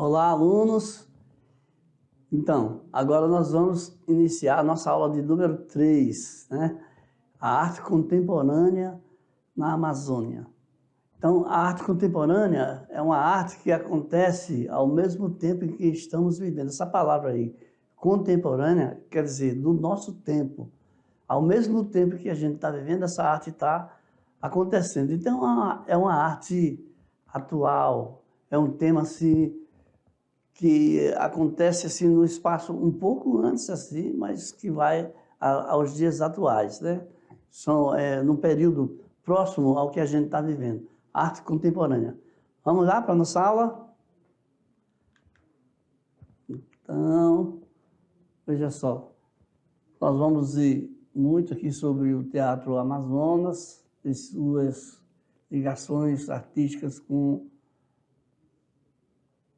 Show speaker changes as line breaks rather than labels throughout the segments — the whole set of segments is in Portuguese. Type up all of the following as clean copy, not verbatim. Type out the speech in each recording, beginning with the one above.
Olá, alunos! Então, agora nós vamos iniciar a nossa aula de número 3, né? A arte contemporânea na Amazônia. Então, a arte contemporânea é uma arte que acontece ao mesmo tempo em que estamos vivendo. Essa palavra aí, contemporânea, quer dizer, do nosso tempo. Ao mesmo tempo que a gente está vivendo, essa arte está acontecendo. Então, é uma arte atual, é um tema assim, que acontece assim no espaço um pouco antes assim, mas que vai aos dias atuais, né? São no período próximo ao que a gente está vivendo, arte contemporânea. Vamos lá para a nossa aula? Então, veja só, nós vamos ir muito aqui sobre o Teatro Amazonas e suas ligações artísticas com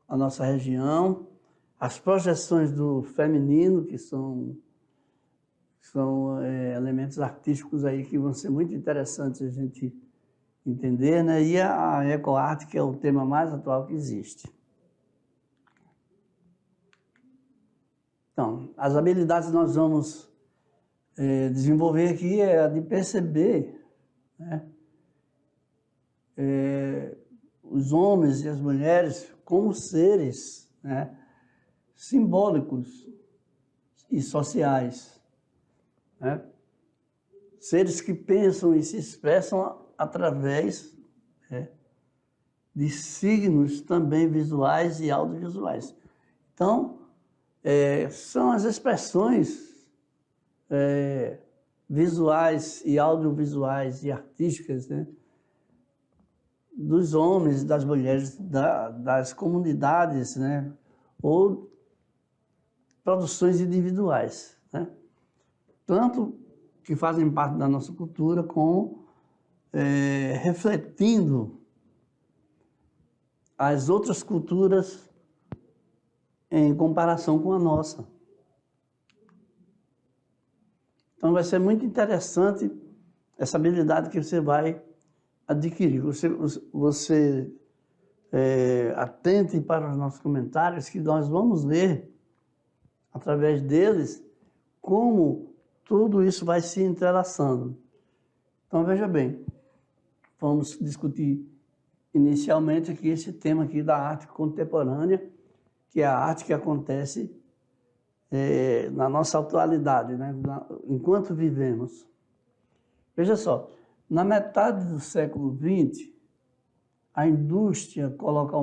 a nossa região, as projeções do feminino, que são elementos artísticos aí que vão ser muito interessantes a gente entender, né? E a ecoarte, que é o tema mais atual que existe. Então, as habilidades que nós vamos desenvolver aqui é a de perceber, né? Os homens e as mulheres como seres, né, simbólicos e sociais, né? Seres que pensam e se expressam através de signos também visuais e audiovisuais. Então, são as expressões visuais e audiovisuais e artísticas, né, dos homens, das mulheres, das comunidades, né? Ou produções individuais, né? Tanto que fazem parte da nossa cultura, como refletindo as outras culturas em comparação com a nossa. Então vai ser muito interessante essa habilidade que você vai adquirir. Você atente para os nossos comentários, que nós vamos ver, através deles, como tudo isso vai se entrelaçando. Então, veja bem, vamos discutir inicialmente aqui esse tema aqui da arte contemporânea, que é a arte que acontece na nossa atualidade, né? Enquanto vivemos. Veja só, na metade do século XX, a indústria coloca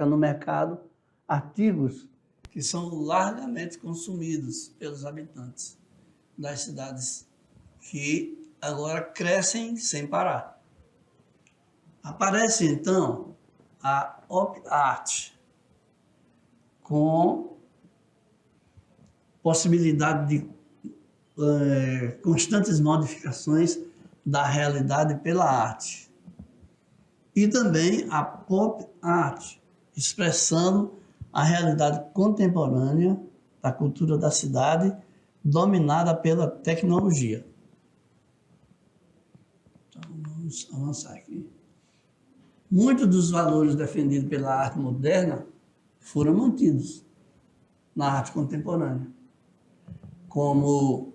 no mercado artigos que são largamente consumidos pelos habitantes das cidades, que agora crescem sem parar. Aparece, então, a op art, com possibilidade de constantes modificações da realidade pela arte. E também a pop art, expressando a realidade contemporânea da cultura da cidade, dominada pela tecnologia. Então, vamos avançar aqui. Muitos dos valores defendidos pela arte moderna foram mantidos na arte contemporânea, como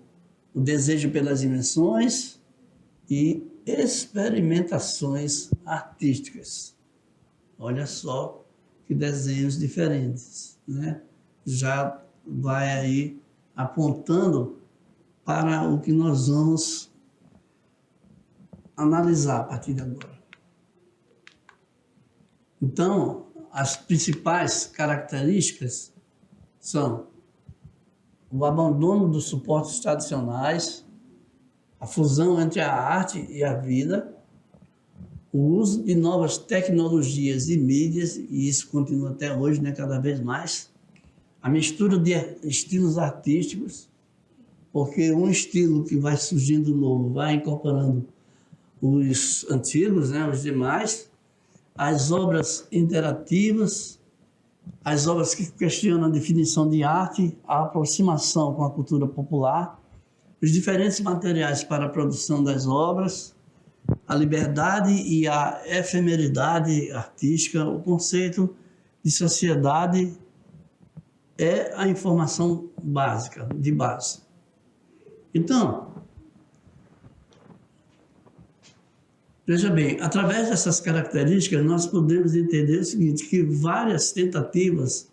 o desejo pelas invenções e experimentações artísticas. Olha só que desenhos diferentes, né? Já vai aí apontando para o que nós vamos analisar a partir de agora. Então, as principais características são o abandono dos suportes tradicionais, a fusão entre a arte e a vida, o uso de novas tecnologias e mídias, e isso continua até hoje, né, cada vez mais, a mistura de estilos artísticos, porque um estilo que vai surgindo novo vai incorporando os antigos, né, os demais, as obras interativas, as obras que questionam a definição de arte, a aproximação com a cultura popular, os diferentes materiais para a produção das obras, a liberdade e a efemeridade artística, o conceito de sociedade é a informação básica, de base. Então, veja bem, através dessas características, nós podemos entender o seguinte, que várias tentativas,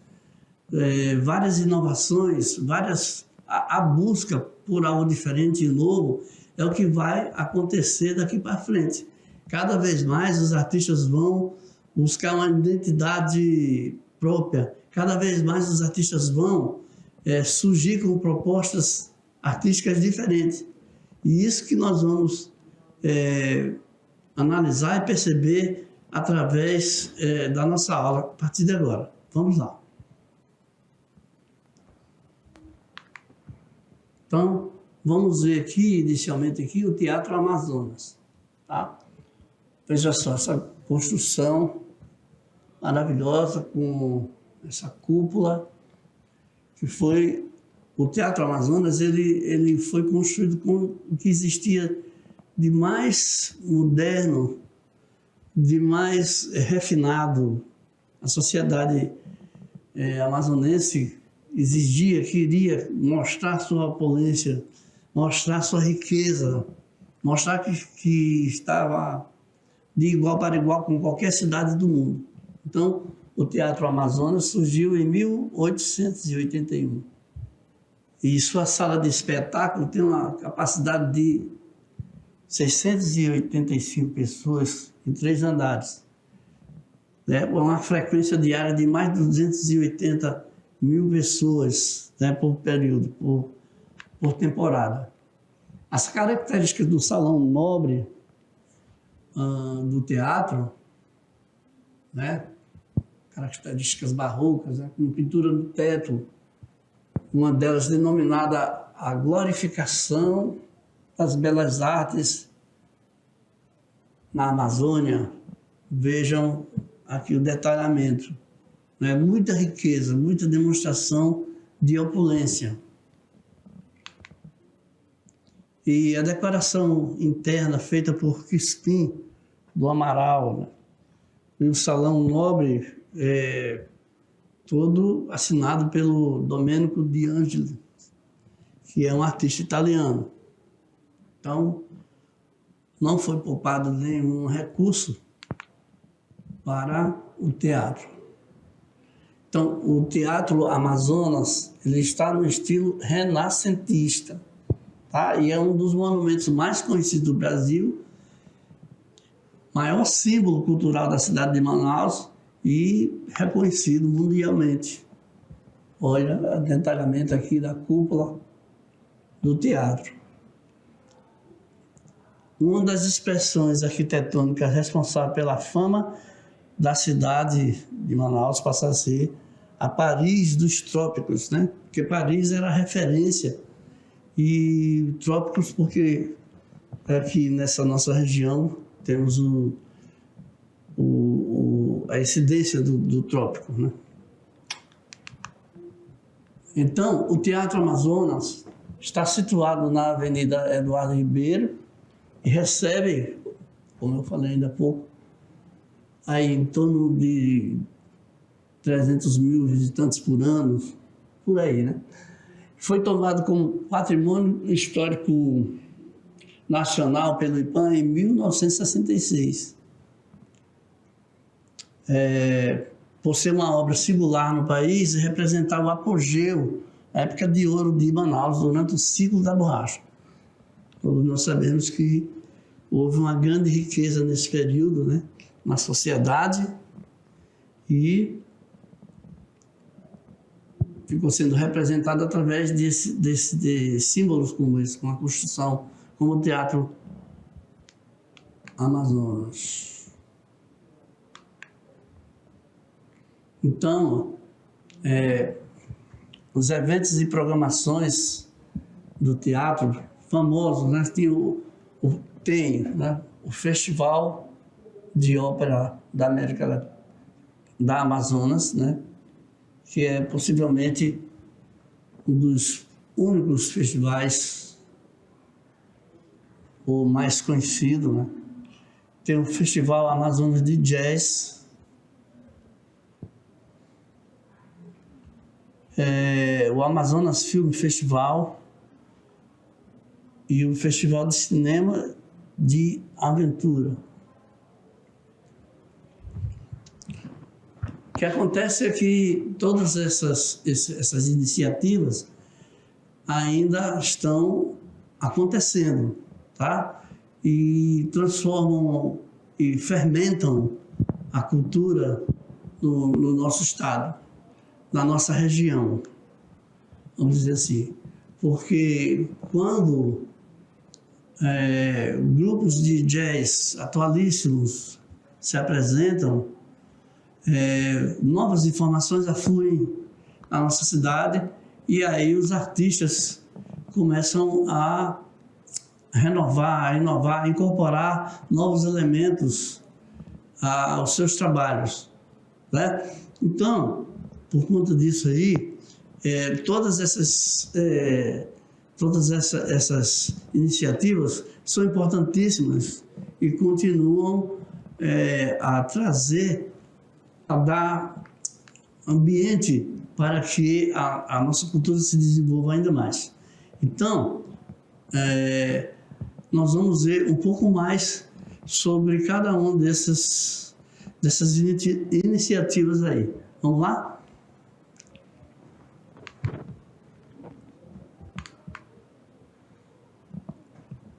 várias inovações, a busca por algo diferente e novo é o que vai acontecer daqui para frente. Cada vez mais os artistas vão buscar uma identidade própria, cada vez mais os artistas vão surgir com propostas artísticas diferentes. E isso que nós vamos analisar e perceber através da nossa aula a partir de agora. Vamos lá. Então, vamos ver aqui, inicialmente aqui, o Teatro Amazonas. Tá? Veja só, essa construção maravilhosa com essa cúpula, que foi... O Teatro Amazonas, ele foi construído com o que existia de mais moderno, de mais refinado. A sociedade amazonense exigia, queria mostrar sua opulência, mostrar sua riqueza, mostrar que estava de igual para igual com qualquer cidade do mundo. Então, o Teatro Amazonas surgiu em 1881. E sua sala de espetáculo tem uma capacidade de 685 pessoas em 3 andares. Uma frequência diária de mais de 280 mil pessoas, por período, por temporada. As características do salão nobre do teatro, características barrocas, com pintura no teto, uma delas denominada a glorificação das belas artes na Amazônia. Vejam aqui o detalhamento. Muita riqueza, muita demonstração de opulência. E a decoração interna feita por Crispim do Amaral, e o salão nobre todo assinado pelo Domenico De Angeli, que é um artista italiano. Então, não foi poupado nenhum recurso para o teatro. Então, o Teatro Amazonas, ele está no estilo renascentista, tá? E é um dos monumentos mais conhecidos do Brasil, maior símbolo cultural da cidade de Manaus, e reconhecido mundialmente. Olha o detalhamento aqui da cúpula do teatro. Uma das expressões arquitetônicas responsável pela fama da cidade de Manaus passa a ser a Paris dos trópicos, Porque Paris era a referência, e trópicos porque aqui nessa nossa região temos a incidência do trópico, Então, o Teatro Amazonas está situado na Avenida Eduardo Ribeiro e recebe, como eu falei ainda há pouco, aí em torno de 300 mil visitantes por ano, por aí, Foi tomado como Patrimônio Histórico Nacional pelo IPAM em 1966. Por ser uma obra singular no país, representar o apogeu, a época de ouro de Manaus, durante o ciclo da borracha. Todos nós sabemos que houve uma grande riqueza nesse período, na sociedade, e ficou sendo representado através de símbolos como esse, com a construção, como o Teatro Amazonas. Então, os eventos e programações do teatro famosos, tem o Festival de Ópera da América da Amazonas, que é possivelmente um dos únicos festivais, o mais conhecido, Tem o Festival Amazonas de Jazz, o Amazonas Film Festival e o Festival de Cinema de Aventura. O que acontece é que todas essas iniciativas ainda estão acontecendo, tá? E transformam e fermentam a cultura no nosso estado, na nossa região, vamos dizer assim. Porque quando grupos de jazz atualíssimos se apresentam, novas informações afluem na nossa cidade e aí os artistas começam a renovar, a inovar, a incorporar novos elementos aos seus trabalhos, né? Então, por conta disso aí, todas essas iniciativas são importantíssimas e continuam a trazer, a dar ambiente para que a nossa cultura se desenvolva ainda mais. Então, nós vamos ver um pouco mais sobre cada uma dessas iniciativas aí. Vamos lá?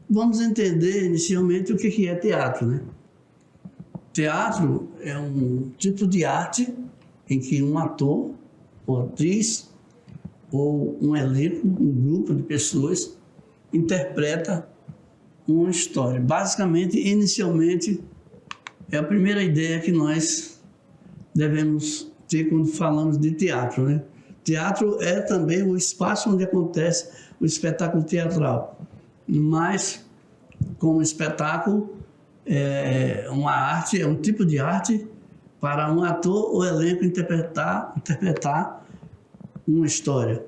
Vamos entender inicialmente o que é teatro, né? Teatro é um tipo de arte em que um ator ou atriz ou um elenco, um grupo de pessoas interpreta uma história. Basicamente, inicialmente, é a primeira ideia que nós devemos ter quando falamos de teatro, né? Teatro é também o espaço onde acontece o espetáculo teatral, mas como espetáculo é uma arte, é um tipo de arte para um ator ou elenco interpretar uma história.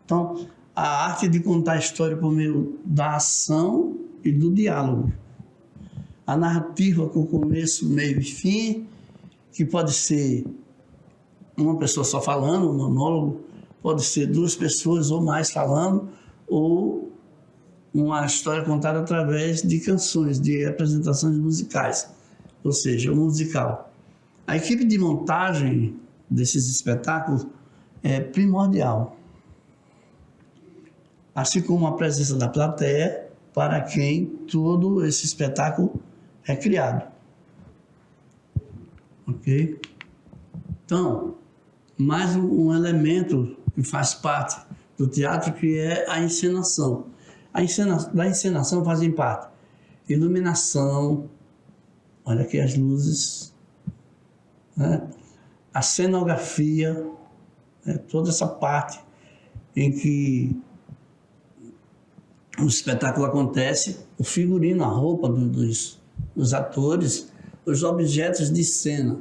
Então, a arte de contar a história por meio da ação e do diálogo. A narrativa com começo, meio e fim, que pode ser uma pessoa só falando, um monólogo, pode ser duas pessoas ou mais falando, ou uma história contada através de canções, de apresentações musicais, ou seja, um musical. A equipe de montagem desses espetáculos é primordial, assim como a presença da plateia para quem todo esse espetáculo é criado. Ok? Então, mais um elemento que faz parte do teatro, que é a encenação. Da encenação fazem parte iluminação, olha aqui as luzes, né? A cenografia, né? Toda essa parte em que o espetáculo acontece, o figurino, a roupa dos atores, os objetos de cena,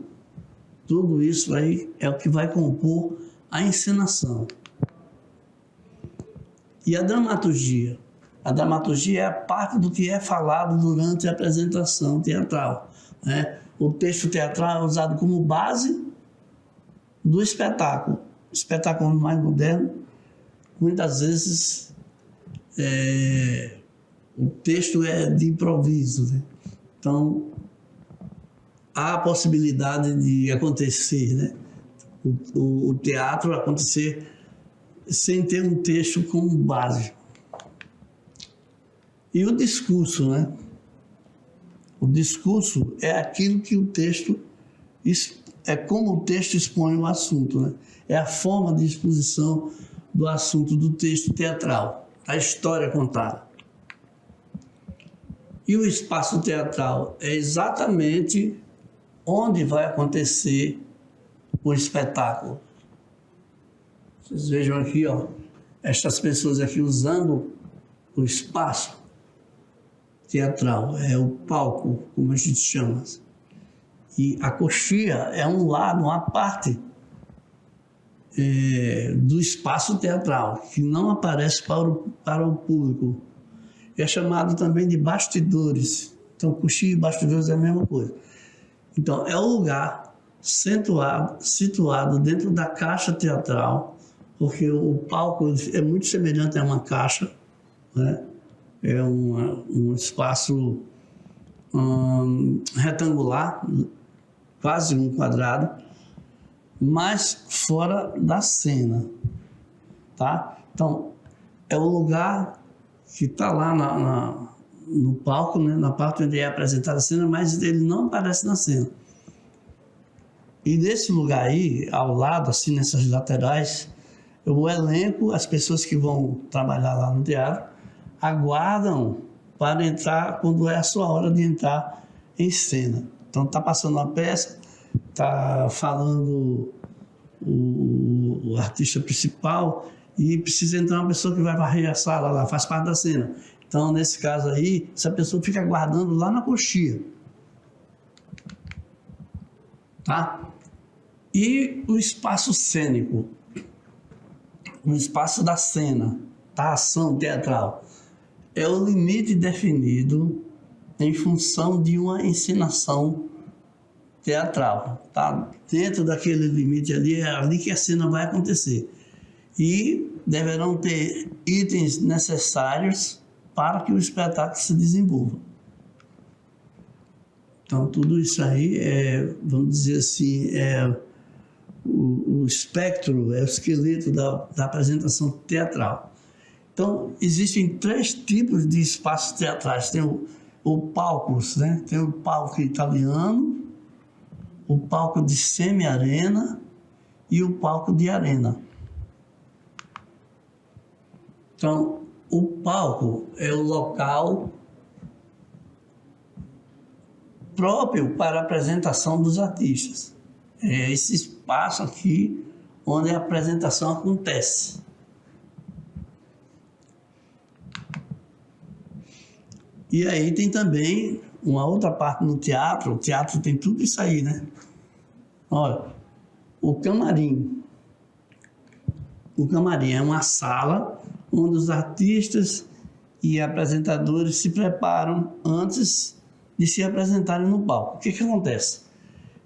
tudo isso aí é o que vai compor a encenação. E a dramaturgia? A dramaturgia é a parte do que é falado durante a apresentação teatral, né? O texto teatral é usado como base do espetáculo. O espetáculo mais moderno, muitas vezes, o texto é de improviso, né? Então, há a possibilidade de acontecer, né? O teatro acontecer sem ter um texto como base. E o discurso, né? O discurso é aquilo que o texto, é como o texto expõe o assunto, né? É a forma de exposição do assunto do texto teatral, a história contada. E o espaço teatral é exatamente onde vai acontecer o espetáculo. Vocês vejam aqui, ó, estas pessoas aqui usando o espaço teatral, é o palco, como a gente chama. E a coxia é um lado, uma parte do espaço teatral, que não aparece para o público. É chamado também de bastidores. Então, coxia e bastidores é a mesma coisa. Então, é o lugar situado dentro da caixa teatral, porque o palco é muito semelhante a uma caixa, né? É um espaço retangular, quase um quadrado, mas fora da cena, tá? Então, é o lugar que está lá no palco, né? Na parte onde é apresentada a cena, mas ele não aparece na cena. E nesse lugar aí, ao lado, assim, nessas laterais, o elenco, as pessoas que vão trabalhar lá no teatro, aguardam para entrar quando é a sua hora de entrar em cena. Então, está passando uma peça, está falando o artista principal e precisa entrar uma pessoa que vai varrer a sala lá, faz parte da cena. Então, nesse caso aí, essa pessoa fica aguardando lá na coxia. Tá? E o espaço cênico, o espaço da cena, da ação teatral, é o limite definido em função de uma encenação teatral. Tá? Dentro daquele limite ali, é ali que a cena vai acontecer. E deverão ter itens necessários para que o espetáculo se desenvolva. Então, tudo isso aí vamos dizer assim, o espectro, é o esqueleto da apresentação teatral. Então, existem 3 tipos de espaços teatrais. Tem o palcos, né? Tem o palco italiano, o palco de semi-arena e o palco de arena. Então, o palco é o local próprio para a apresentação dos artistas. É esse espaço aqui onde a apresentação acontece. E aí tem também uma outra parte no teatro. O teatro tem tudo isso aí, né? Olha, o camarim. O camarim é uma sala onde os artistas e apresentadores se preparam antes de se apresentarem no palco. O que acontece?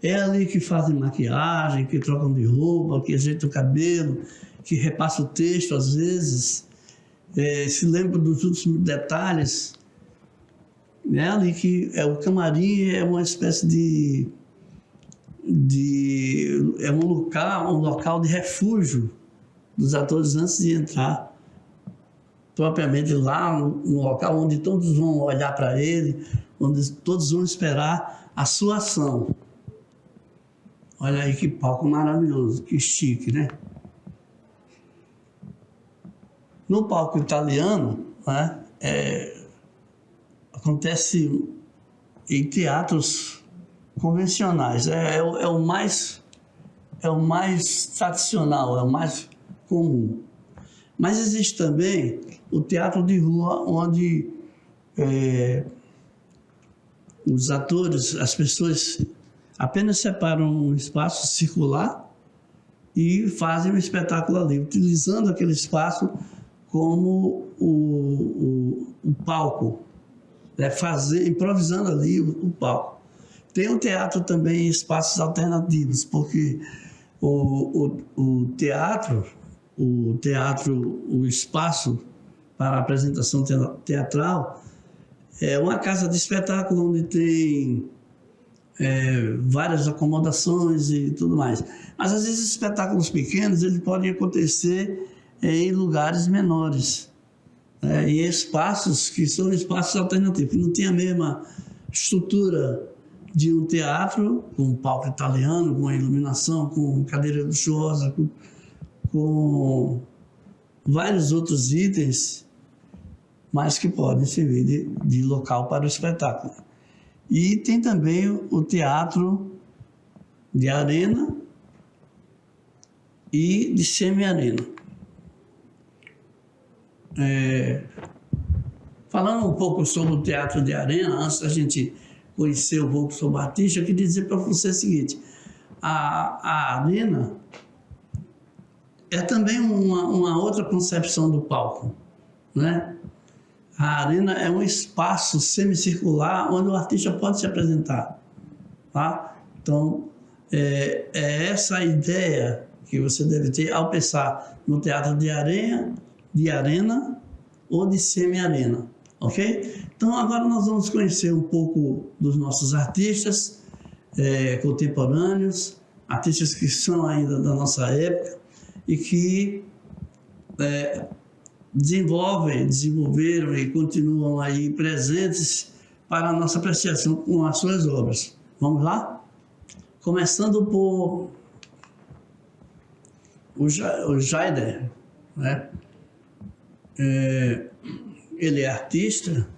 É ali que fazem maquiagem, que trocam de roupa, que ajeitam o cabelo, que repassam o texto às vezes, se lembram dos últimos detalhes. É ali que o camarim é uma espécie é um local de refúgio dos atores antes de entrar propriamente lá no local onde todos vão olhar para ele, onde todos vão esperar a sua ação. Olha aí que palco maravilhoso, que chique, né? No palco italiano, né, acontece em teatros convencionais, é o mais tradicional, é o mais comum. Mas existe também o teatro de rua, onde os atores, as pessoas apenas separam um espaço circular e fazem um espetáculo ali, utilizando aquele espaço como o palco, improvisando ali o palco. Tem o teatro também em espaços alternativos, porque o teatro, o espaço para a apresentação teatral é uma casa de espetáculo onde tem várias acomodações e tudo mais. Mas às vezes espetáculos pequenos eles podem acontecer em lugares menores, e espaços que são espaços alternativos, que não tem a mesma estrutura de um teatro, com um palco italiano, com a iluminação, com cadeira luxuosa, com vários outros itens, mas que podem servir de local para o espetáculo. E tem também o teatro de arena e de semi-arena. Falando um pouco sobre o teatro de arena, antes da gente conhecer um pouco sobre o artista, eu queria dizer para você o seguinte: a arena é também uma outra concepção do palco, né? A arena é um espaço semicircular onde o artista pode se apresentar, tá? Então, é essa a ideia que você deve ter ao pensar no teatro de arena ou de semi-arena, ok? Então agora nós vamos conhecer um pouco dos nossos artistas contemporâneos, artistas que são ainda da nossa época e que desenvolveram e continuam aí presentes para a nossa apreciação com as suas obras. Vamos lá? Começando por o Jaider, né? Ele é artista,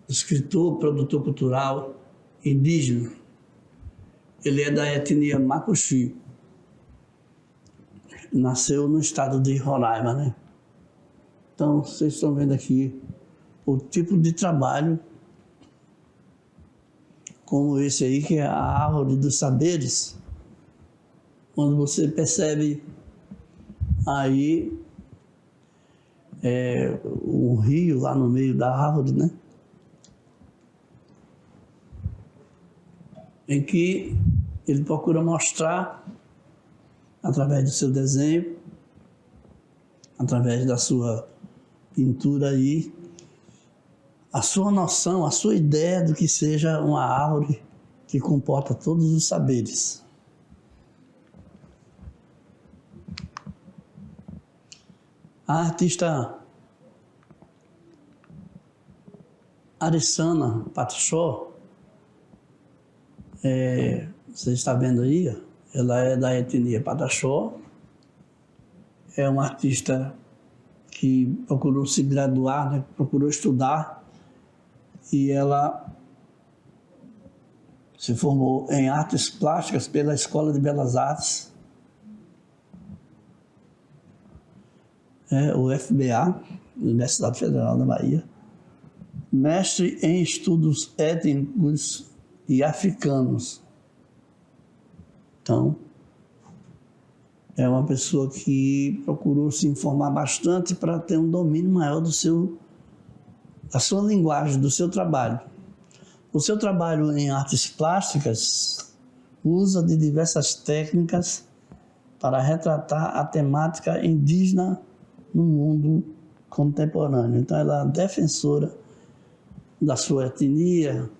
escritor, produtor cultural indígena. Ele é da etnia Macuxi. Nasceu no estado de Roraima, né? Então, vocês estão vendo aqui o tipo de trabalho como esse aí, que é a árvore dos saberes, quando você percebe aí um rio lá no meio da árvore, né? Em que ele procura mostrar, através do seu desenho, através da sua pintura aí, a sua noção, a sua ideia do que seja uma árvore que comporta todos os saberes. A artista Arissana Pataxó, você está vendo aí, ela é da etnia Pataxó, é uma artista que procurou se graduar, né? Procurou estudar, e ela se formou em artes plásticas pela Escola de Belas Artes, UFBA, Universidade Federal da Bahia, mestre em estudos étnicos e africanos. Então, é uma pessoa que procurou se informar bastante para ter um domínio maior da sua linguagem, do seu trabalho. O seu trabalho em artes plásticas usa de diversas técnicas para retratar a temática indígena no mundo contemporâneo. Então, ela é defensora da sua etnia,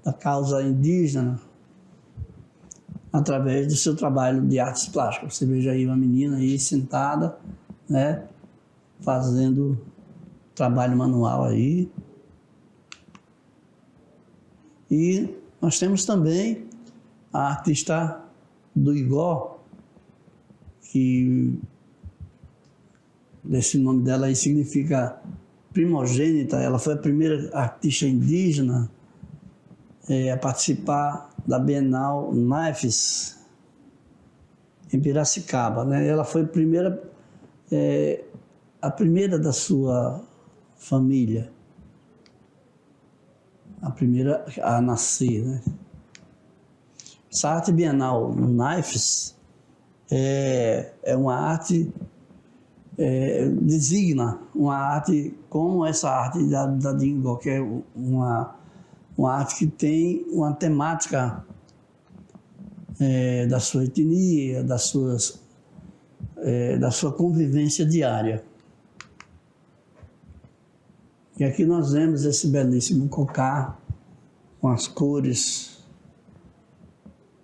da causa indígena, através do seu trabalho de artes plásticas. Você veja aí uma menina aí sentada, né, fazendo trabalho manual aí. E nós temos também a artista do Igó, que esse nome dela aí significa primogênita. Ela foi a primeira artista indígena a participar da Bienal Naifes, em Piracicaba, né? Ela foi a primeira da sua família, a primeira a nascer, né? Essa arte bienal Naifes é uma arte, designa uma arte como essa arte da Dingó, que é uma arte que tem uma temática da sua etnia, da sua convivência diária. E aqui nós vemos esse belíssimo cocá, com as cores,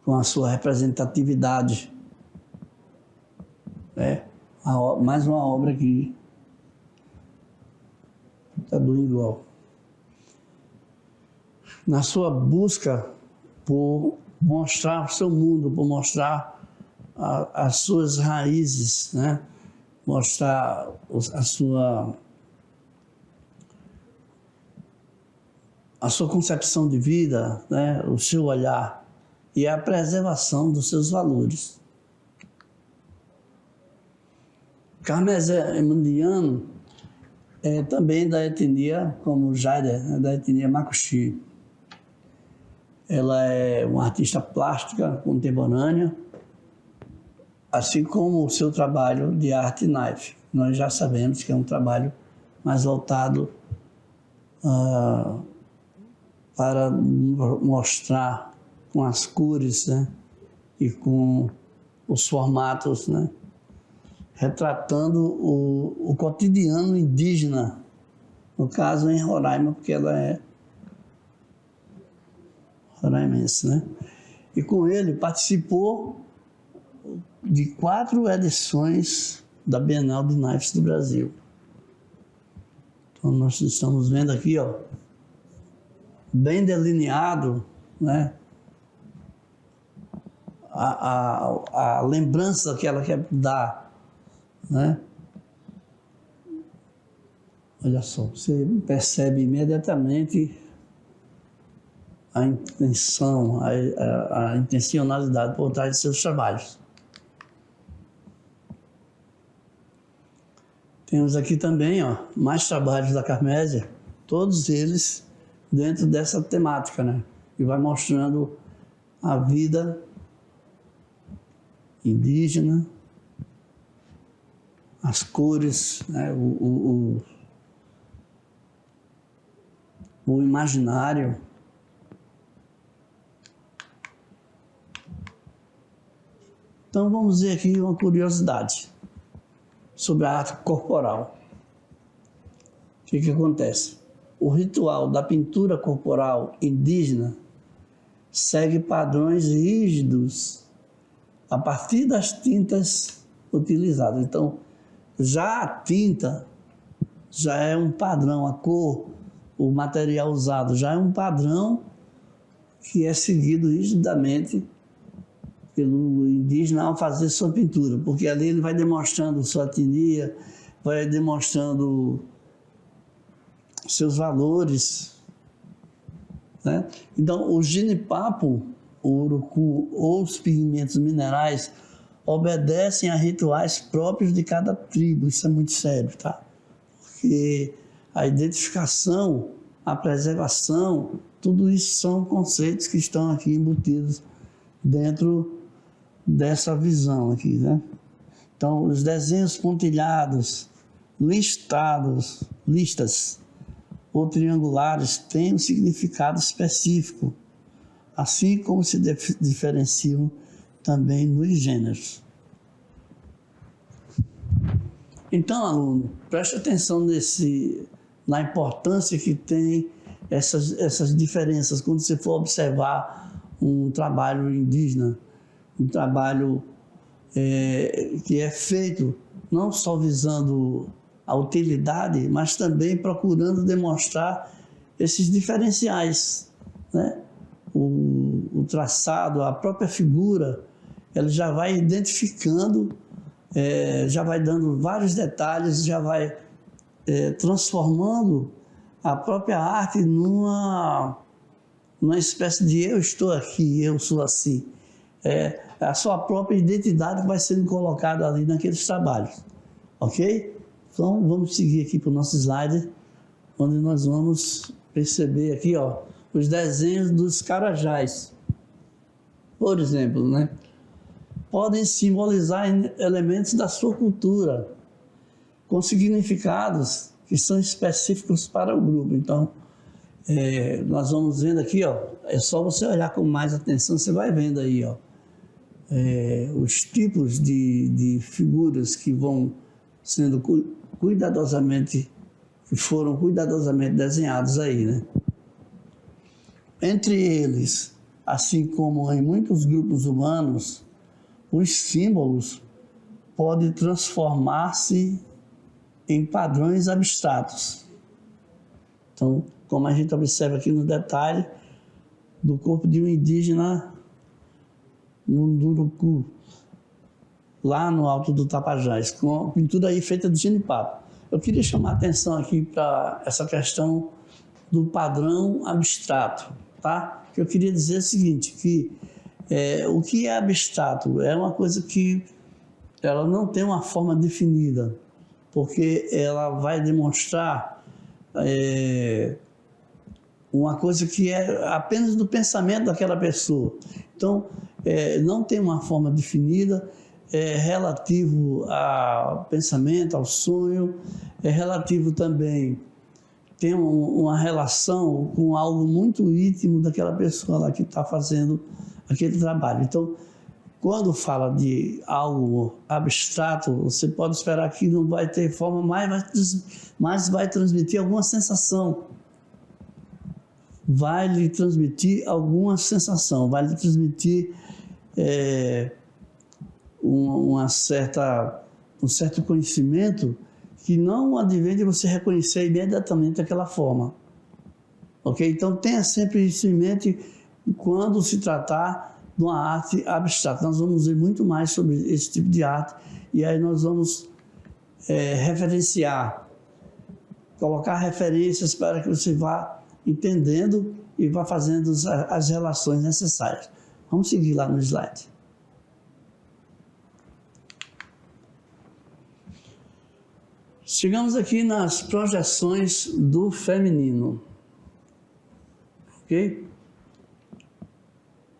com a sua representatividade. Mais uma obra aqui do Igual. Na sua busca por mostrar o seu mundo, por mostrar as suas raízes, né? Mostrar a sua concepção de vida, né? O seu olhar e a preservação dos seus valores. Carmesé Emandiano é também da etnia, como o Jaider, da etnia Macuxi. Ela é uma artista plástica contemporânea, assim como o seu trabalho de arte naife. Nós já sabemos que é um trabalho mais voltado para mostrar com as cores, né? E com os formatos, né? Retratando o cotidiano indígena, no caso em Roraima, porque ela é roraimense, né? E com ele participou de 4 edições da Bienal de Naipes do Brasil. Então nós estamos vendo aqui, ó, bem delineado, né? A lembrança que ela quer dar, né? Olha só, você percebe imediatamente a intenção, a intencionalidade por trás de seus trabalhos. Temos aqui também, ó, mais trabalhos da Carmésia, todos eles dentro dessa temática, né? E vai mostrando a vida indígena, as cores, né? o imaginário. Então vamos ver aqui uma curiosidade sobre a arte corporal. O que acontece? O ritual da pintura corporal indígena segue padrões rígidos a partir das tintas utilizadas. Então, já a tinta já é um padrão, a cor, o material usado já é um padrão que é seguido rigidamente pelo indígena ao fazer sua pintura, porque ali ele vai demonstrando sua etnia, vai demonstrando seus valores, né? Então, o genipapo, o urucu ou os pigmentos minerais obedecem a rituais próprios de cada tribo. Isso é muito sério, tá? Porque a identificação, a preservação, tudo isso são conceitos que estão aqui embutidos dentro dessa visão aqui, né? Então, os desenhos pontilhados, listas ou triangulares têm um significado específico, assim como se diferenciam também nos gêneros. Então, aluno, preste atenção na importância que tem essas diferenças quando você for observar um trabalho indígena, um trabalho que é feito não só visando a utilidade, mas também procurando demonstrar esses diferenciais, né? O traçado, a própria figura, ela já vai identificando, já vai dando vários detalhes, já vai transformando a própria arte numa espécie de eu estou aqui, eu sou assim. A sua própria identidade vai sendo colocada ali naqueles trabalhos, ok? Então, vamos seguir aqui para o nosso slide, onde nós vamos perceber aqui, ó, os desenhos dos carajás. Por exemplo, né? Podem simbolizar elementos da sua cultura, com significados que são específicos para o grupo. Então, nós vamos vendo aqui, ó, é só você olhar com mais atenção, você vai vendo aí, ó, os tipos de figuras que vão sendo foram cuidadosamente desenhados aí, né? Entre eles, assim como em muitos grupos humanos, os símbolos podem transformar-se em padrões abstratos. Então, como a gente observa aqui no detalhe do corpo de um indígena no Urucu, lá no Alto do Tapajós, com a pintura aí feita de genipapo. Eu queria chamar a atenção aqui para essa questão do padrão abstrato, tá? Eu queria dizer o seguinte, que o que é abstrato é uma coisa que ela não tem uma forma definida, porque ela vai demonstrar uma coisa que é apenas do pensamento daquela pessoa. Então, não tem uma forma definida, é relativo ao pensamento, ao sonho, é relativo também, tem uma relação com algo muito íntimo daquela pessoa lá que está fazendo aquele trabalho. Então, quando fala de algo abstrato, você pode esperar que não vai ter forma, mas vai transmitir alguma sensação. Vai lhe transmitir alguma sensação, vai lhe transmitir um certo conhecimento que não advém de você reconhecer imediatamente aquela forma. Ok? Então tenha sempre isso em mente quando se tratar de uma arte abstrata. Nós vamos ver muito mais sobre esse tipo de arte e aí nós vamos referenciar, colocar referências para que você vá entendendo e vá fazendo as relações necessárias. Vamos seguir lá no slide. Chegamos aqui nas projeções do feminino. Ok?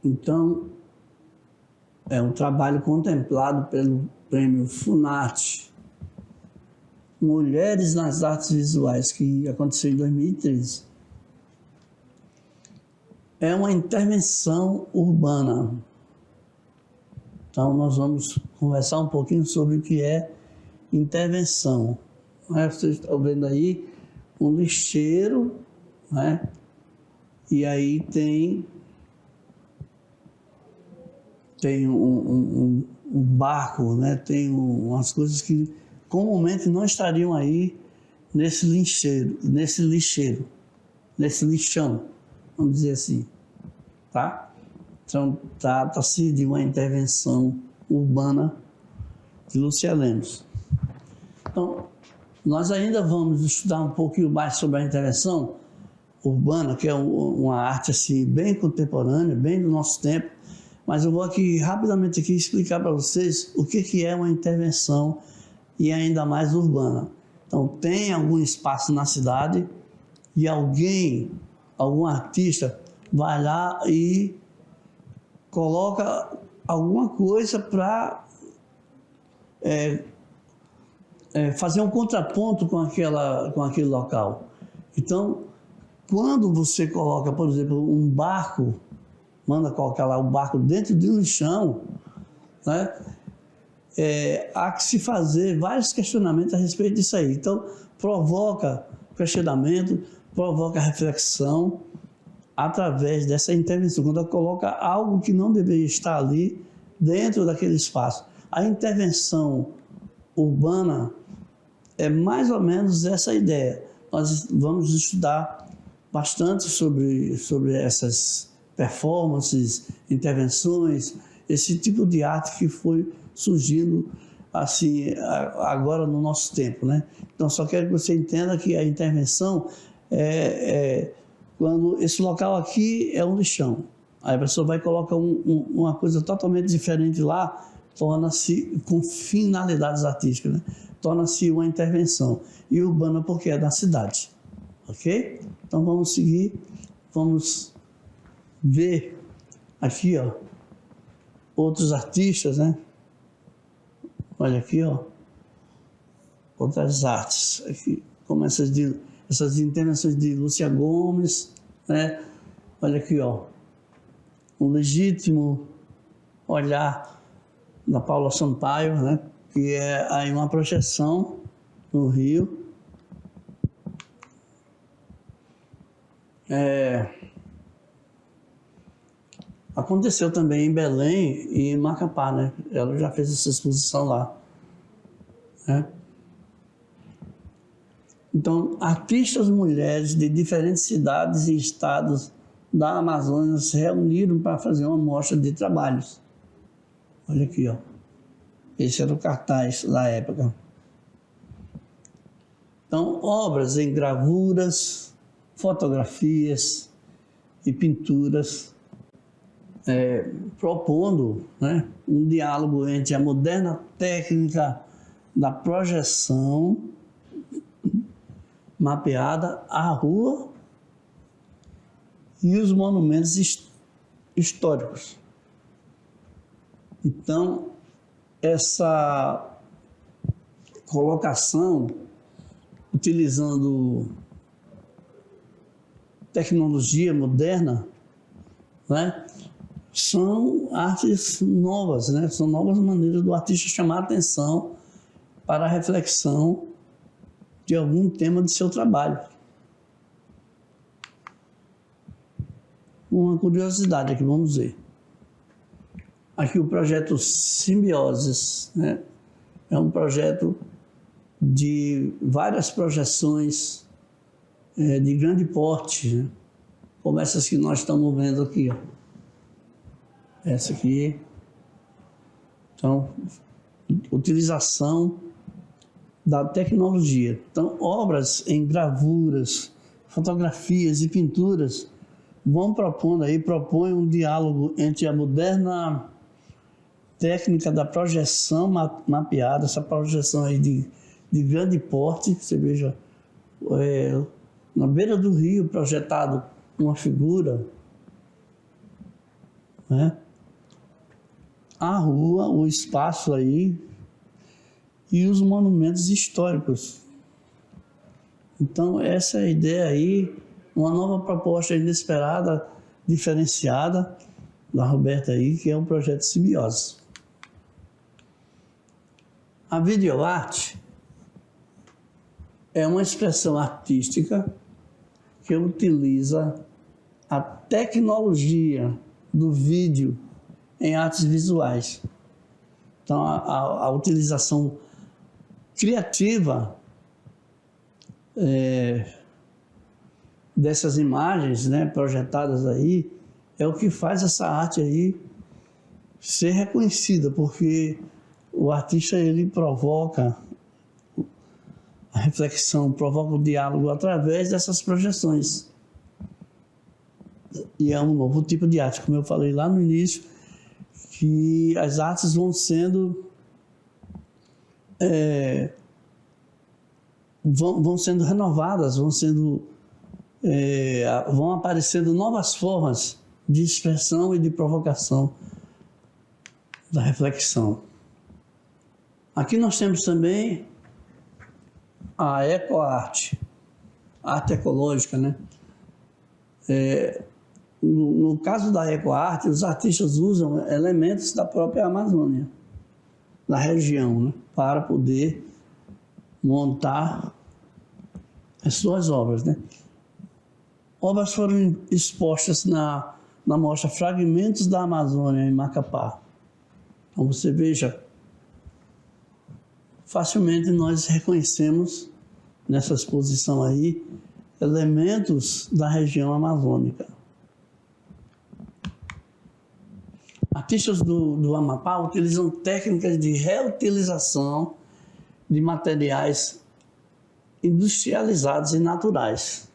Então, é um trabalho contemplado pelo prêmio Funarte, Mulheres nas Artes Visuais, que aconteceu em 2013. É uma intervenção urbana. Então, nós vamos conversar um pouquinho sobre o que é intervenção. Vocês estão vendo aí um lixeiro, né? E aí tem um barco, né? Tem umas coisas que comumente não estariam aí nesse lixão, vamos dizer assim, tá? Então, trata-se de uma intervenção urbana de Lúcia Lemos. Então, nós ainda vamos estudar um pouquinho mais sobre a intervenção urbana, que é uma arte assim, bem contemporânea, bem do nosso tempo, mas eu vou aqui rapidamente explicar para vocês o que é uma intervenção e ainda mais urbana. Então, tem algum espaço na cidade e algum artista vai lá e coloca alguma coisa para fazer um contraponto com aquele local. Então, quando você coloca, por exemplo, um barco, manda colocar lá o barco dentro de um lixão, né? Há que se fazer vários questionamentos a respeito disso aí. Então, provoca questionamento, provoca reflexão através dessa intervenção. Quando ela coloca algo que não deveria estar ali dentro daquele espaço. A intervenção urbana é mais ou menos essa ideia. Nós vamos estudar bastante sobre essas performances, intervenções, esse tipo de arte que foi surgindo assim agora no nosso tempo, né? Então, só quero que você entenda que a intervenção quando esse local aqui é um lixão. Aí a pessoa vai colocar uma coisa totalmente diferente lá, torna-se com finalidades artísticas, né? Torna-se uma intervenção. E urbana porque é da cidade, ok? Então vamos seguir, vamos ver aqui, ó, outros artistas, né? Olha aqui, ó, outras artes, aqui, como essas intervenções de Lúcia Gomes, né? Olha aqui, ó, um legítimo olhar da Paula Sampaio, né? Que é aí uma projeção no Rio. Aconteceu também em Belém e em Macapá, né? Ela já fez essa exposição lá, né? Então, artistas mulheres de diferentes cidades e estados da Amazônia se reuniram para fazer uma mostra de trabalhos. Olha aqui, ó. Esse era o cartaz da época. Então, obras em gravuras, fotografias e pinturas, propondo, né, um diálogo entre a moderna técnica da projeção mapeada à rua e os monumentos históricos. Então, essa colocação, utilizando tecnologia moderna, né, são artes novas, né? São novas maneiras do artista chamar a atenção para a reflexão de algum tema de seu trabalho. Uma curiosidade aqui, vamos ver. Aqui o projeto Simbioses, né? É um projeto de várias projeções de grande porte, né? Como essas que nós estamos vendo aqui, ó. Essa aqui. Então, utilização da tecnologia. Então, obras em gravuras, fotografias e pinturas propõem um diálogo entre a moderna técnica da projeção mapeada, essa projeção aí de grande porte, você veja, na beira do rio projetado uma figura, né? A rua, o espaço aí e os monumentos históricos. Então, essa é a ideia aí, uma nova proposta inesperada, diferenciada da Roberta aí, que é um projeto Simbiose. A videoarte é uma expressão artística que utiliza a tecnologia do vídeo em artes visuais. Então, a utilização criativa dessas imagens, né, projetadas aí, é o que faz essa arte aí ser reconhecida, porque o artista ele provoca a reflexão, provoca o diálogo através dessas projeções. E é um novo tipo de arte, como eu falei lá no início, que as artes vão sendo vão sendo renovadas, vão aparecendo novas formas de expressão e de provocação da reflexão. Aqui nós temos também a ecoarte, a arte ecológica, né? No caso da ecoarte, os artistas usam elementos da própria Amazônia, da região, né? Para poder montar as suas obras, né? Obras foram expostas na mostra Fragmentos da Amazônia, em Macapá. Então você veja, facilmente nós reconhecemos nessa exposição aí elementos da região amazônica. Artistas do Amapá utilizam técnicas de reutilização de materiais industrializados e naturais.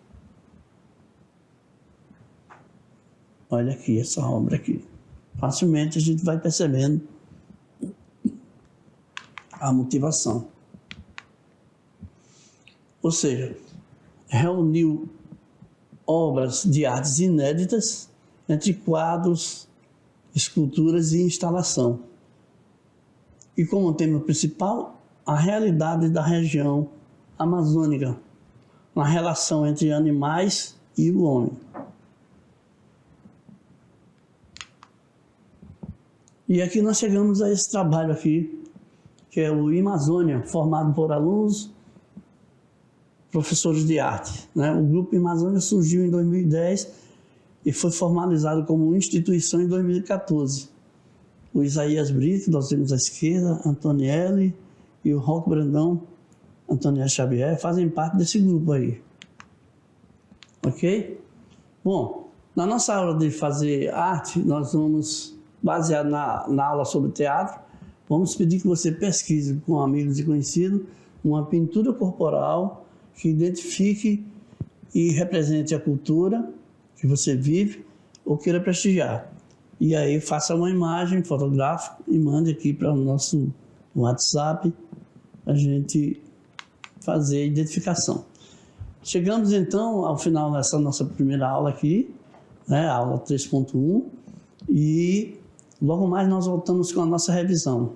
Olha aqui essa obra aqui. Facilmente a gente vai percebendo a motivação. Ou seja, reuniu obras de artes inéditas entre quadros, esculturas e instalação. E como tema principal, a realidade da região amazônica, na relação entre animais e o homem. E aqui nós chegamos a esse trabalho aqui, que é o Imazônia, formado por alunos, professores de arte, né? O Grupo Imazônia surgiu em 2010 e foi formalizado como instituição em 2014. O Isaías Brito, nós temos à esquerda, Antonielli e o Roque Brandão, Antoniel Xavier, fazem parte desse grupo aí. Ok? Bom, na nossa aula de fazer arte, nós vamos, baseado na aula sobre teatro, vamos pedir que você pesquise com amigos e conhecidos uma pintura corporal que identifique e represente a cultura que você vive ou queira prestigiar. E aí faça uma imagem fotográfica e mande aqui para o nosso WhatsApp a gente fazer a identificação. Chegamos então ao final dessa nossa primeira aula aqui, né, a aula 3.1, e logo mais nós voltamos com a nossa revisão.